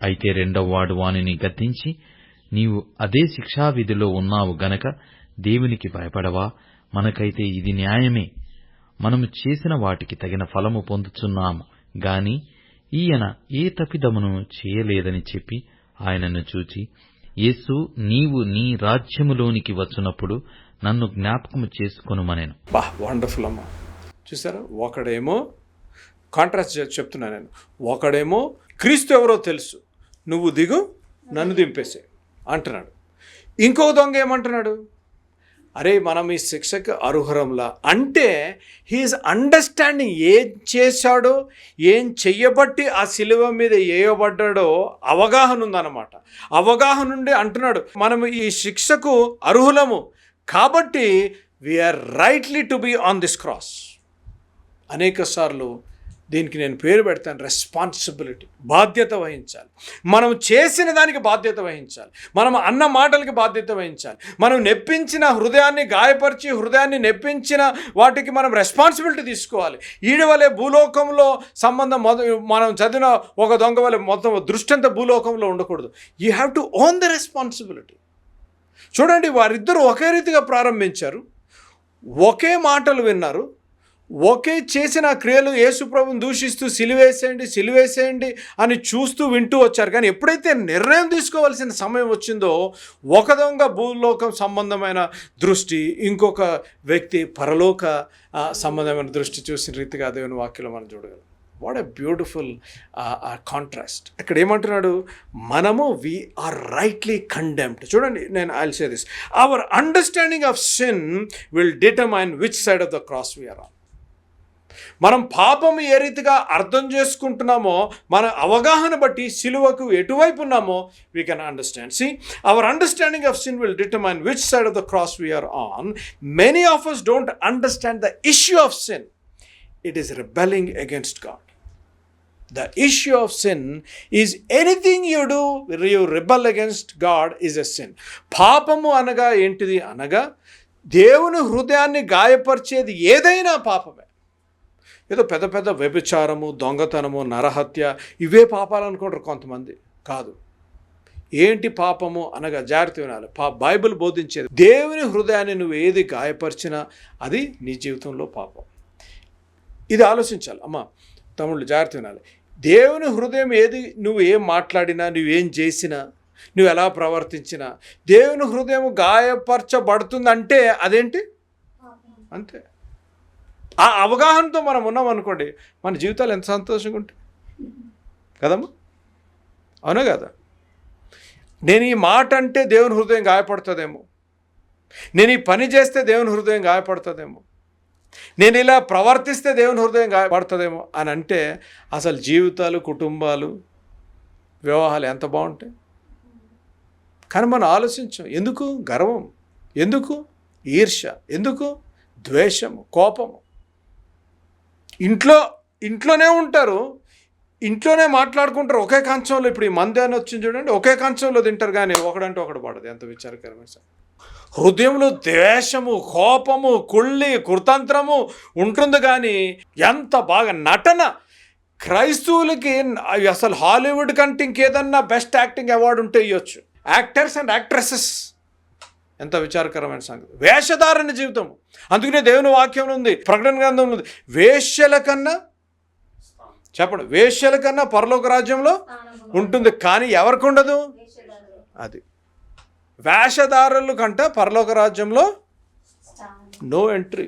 అయితే రెండవ వాడు వానిని గద్దించి, నీవు అదే శిక్షావిధిలో ఉన్నావు గనక దేవునికి భయపడవా? మనకైతే ఇది న్యాయమే. మనము చేసిన వాటికి తగిన ఫలము పొందుచున్నాము గాని ఈయన ఏ తప్పిదమును చేయలేదని చెప్పి ఆయనను చూచి, యేసు, నీవు నీ రాజ్యములోనికి వచ్చునప్పుడు నన్ను జ్ఞాపకము చేసుకొనుమనెను. వండర్ఫుల్ అమ్మా. చూసారా, ఒకడేమో కాంట్రాస్ట్ చెప్తున్నా నేను. ఒకడేమో క్రీస్తు ఎవరో తెలుసు, నువ్వు దిగు నన్ను దింపేసే అంటున్నాడు. ఇంకో దొంగ ఏమంటున్నాడు, అరే మనం ఈ శిక్షకు అర్హురంలా. అంటే హీఈస్ అండర్స్టాండింగ్ ఏం చేశాడో, ఏం చెయ్యబట్టి ఆ శిలువ మీద వేయబడ్డాడో అవగాహన ఉందన్నమాట. అవగాహన నుండి అంటున్నాడు, మనం ఈ శిక్షకు అర్హులము కాబట్టి we are rightly to be on this cross. అనేక సార్లు దీనికి నేను పేరు పెడతాను, రెస్పాన్సిబిలిటీ. బాధ్యత వహించాలి. మనం చేసిన దానికి బాధ్యత వహించాలి. మనం అన్న మాటలకి బాధ్యత వహించాలి. మనం నెప్పించిన హృదయాన్ని, గాయపరిచి హృదయాన్ని నెప్పించిన వాటికి మనం రెస్పాన్సిబిలిటీ తీసుకోవాలి. ఈడి వలె భూలోకంలో సంబంధం మనం చదివిన ఒక దొంగ వలె మొత్తం దృష్టి అంతా భూలోకంలో ఉండకూడదు. You have to own the responsibility. చూడండి, వారిద్దరూ ఒకే రీతిగా ప్రారంభించారు, ఒకే మాటలు విన్నారు, ఒకే చేసిన క్రియలు యేసుప్రభుని దూషిస్తూ సిలువేసేయండి సిలువేసేయండి అని చూస్తూ వింటూ వచ్చారు. కానీ ఎప్పుడైతే నిర్ణయం తీసుకోవాల్సిన సమయం వచ్చిందో, ఒక దొంగ భూలోకం సంబంధమైన దృష్టి, ఇంకొక వ్యక్తి పరలోక సంబంధమైన దృష్టి చూసిన రీతిగా దేవుని వాక్యంలో మనం చూడగలం. What a beautiful contrast. ఇక్కడ ఏమంటున్నాడు, మనము వి ఆర్ రైట్లీ కండెమ్డ్. చూడండి, నేను I will say this, our understanding of sin will determine which side of the cross we are on. మనం పాపం ఏ రీతిగా అర్థం చేసుకుంటున్నామో, మన అవగాహన బట్టి సిలువకు ఎటువైపు ఉన్నామో we can understand. See, our understanding of sin will determine which side of the cross we are on. Many of us don't understand the issue of sin. It is rebelling against God. The issue of sin is anything you do, you rebel against God is a sin. పాపము అనగా ఏంటిది అనగా, దేవుని హృదయాన్ని గాయపరిచేది ఏదైనా పాపమే. ఏదో పెద్ద పెద్ద వ్యభిచారము, దొంగతనము, నరహత్య ఇవే పాపాలు అనుకుంటారు కొంతమంది. కాదు. ఏంటి పాపము అనగా, జాగ్రత్త వినాలి, బైబిల్ బోధించేది దేవుని హృదయాన్ని నువ్వు ఏది గాయపరిచినా అది నీ జీవితంలో పాపం. ఇది ఆలోచించాలి అమ్మా, తమ్ముళ్ళు జాగ్రత్త వినాలి. దేవుని హృదయం ఏది, నువ్వు ఏం మాట్లాడినా, నువ్వేం చేసినా, నువ్వు ఎలా ప్రవర్తించినా దేవుని హృదయం గాయపరచబడుతుందంటే అదేంటి అంతే. ఆ అవగాహనతో మనం ఉన్నాం అనుకోండి, మన జీవితాలు ఎంత సంతోషంగా ఉంటాయి కదమ్మా, అవునా కదా? నేను ఈ మాట అంటే దేవుని హృదయం గాయపడుతుందేమో, నేను ఈ పని చేస్తే దేవుని హృదయం గాయపడుతుందేమో, నేను ఇలా ప్రవర్తిస్తే దేవుని హృదయం గాయపడుతుందేమో అని అంటే అసలు జీవితాలు, కుటుంబాలు, వివాహాలు ఎంత బాగుంటాయి. కానీ మనం ఆలోచించాం. ఎందుకు గర్వం, ఎందుకు ఈర్ష్య, ఎందుకు ద్వేషము, కోపము. ఇంట్లోనే ఉంటారు, ఇంట్లోనే మాట్లాడుకుంటారు, ఒకే కంచంలో. ఇప్పుడు ఈ మంది అని వచ్చింది చూడండి, ఒకే కంచంలో తింటారు కానీ ఒకడంటే ఒకడు పడదు. ఎంత విచారకరమైన సార్. హృదయంలో ద్వేషము, కోపము, కుళ్ళి, కుతంత్రము ఉంటుంది. కానీ ఎంత బాగా నటన. క్రైస్తవులకి అసలు హాలీవుడ్ కంటే ఇంకేదన్నా బెస్ట్ యాక్టింగ్ అవార్డు ఉంటే ఇవ్వచ్చు. Actors and actresses. ఎంత విచారకరమైన సంగతి. వేషధారణ జీవితం. అందుకనే దేవుని వాక్యం ఉంది, ప్రకటన గ్రంథంలో ఉంది, వేశ్యల కన్నా, చెప్పండి, వేశ్యల కన్నా పరలోక రాజ్యంలో ఉంటుంది. కానీ ఎవరికి ఉండదు అది. వేషధారుల కంటే పరలోక రాజ్యంలో నో ఎంట్రీ.